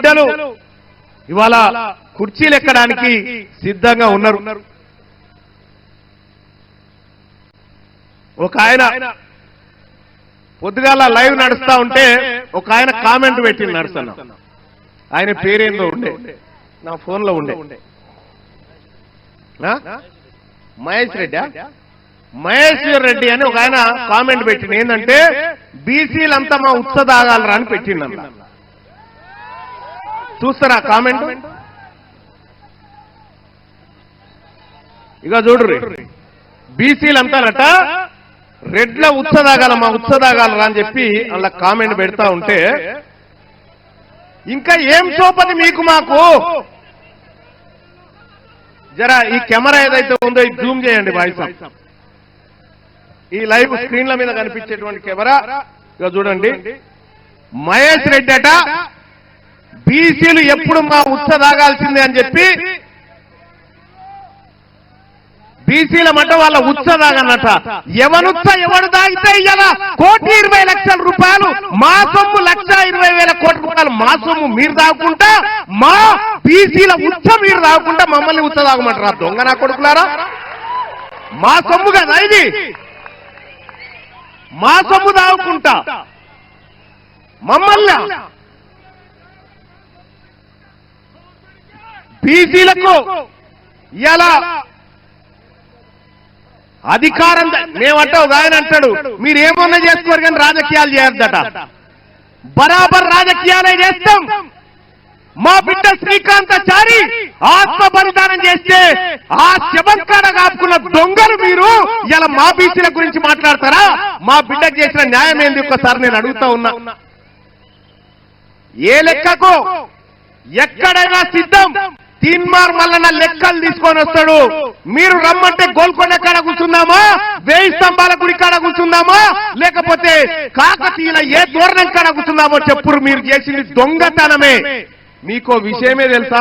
బిడ్డలు ఇవాళ కుర్చీలు ఎక్కడానికి సిద్ధంగా ఉన్నారు. ఒక ఆయన పొద్దుగాల లైవ్ నడుస్తా ఉంటే ఒక ఆయన కామెంట్ పెట్టి నడుస్తున్నా. ఆయన పేరేందో ఉండే, నా ఫోన్లో ఉండే, మహేశ్వర్ రెడ్డి అని ఒక ఆయన కామెంట్ పెట్టింది. ఏంటంటే బీసీలంతా మా ఉత్స తాగాలరా అని పెట్టిందన్న. చూస్తారా కామెంట్? ఇక చూడుర్రి, బీసీలంతారట రెడ్ల ఉత్స తాగాల, మా ఉత్స తాగాలరా అని చెప్పి అలా కామెంట్ పెడతా ఉంటే, ఇంకా ఏం సోపది మీకు మాకు? జరా ఈ కెమెరా ఏదైతే ఉందో ఇది జూమ్ చేయండి వాయిస్. ఈ లైవ్ స్క్రీన్ల మీద కనిపించేటువంటి కెమెరా ఇక చూడండి. మహేష్ రెడ్డి అట బీసీలు ఎప్పుడు మా ఉత్స తాగాల్సిందే అని చెప్పి బీసీల మట వాళ్ళ ఉత్స తాగన్నట. ఎవనుత్స ఎవడు తాగితే ఇలా 1,20,00,000 రూపాయలు మా సొమ్ము, 1,20,000 కోట్ల రూపాయలు మా సొమ్ము మీరు తాగుకుంటా, మా బీసీల ఉత్స మీరు తాగుకుంటా మమ్మల్ని ఉత్స తాగమంటారా? దొంగ నా కొడుకులారా, మా సొమ్ము కదా ఇది, మా సొమ్ము తాగుకుంటా మమ్మల్ని బీసీలకు ఇలా అధికారం మేమంటే ఒక ఆయన అంటాడు మీరేమన్నా చేసుకోరు కానీ రాజకీయాలు చేయొద్దట. బరాబర్ రాజకీయాలే చేస్తాం. మా బిడ్డ శ్రీకాంతాచారి ఆత్మ బలిదానం చేస్తే ఆ శవంకాడ కాపుకున్న దొంగలు మీరు ఇలా మా బీసీల గురించి మాట్లాడతారా? మా బిడ్డకు చేసిన న్యాయం ఏంది ఒక్కసారి నేను అడుగుతా ఉన్నా. ఏ లెక్కకు ఎక్కడైనా సిద్ధం. తీన్మార్ మల్లన్న లెక్కలు తీసుకొని వస్తాడు. మీరు రమ్మంటే గోల్కొండ కాడ కూర్చుందామా, 1000 స్తంభాల గుడి కాడ కూర్చుందామా, లేకపోతే కాకతీయుల ఏ దూరణం కాడ కూర్చుందామో చెప్పురు. మీరు చేసింది దొంగతనమే. మీకో విషయమే తెలుసా?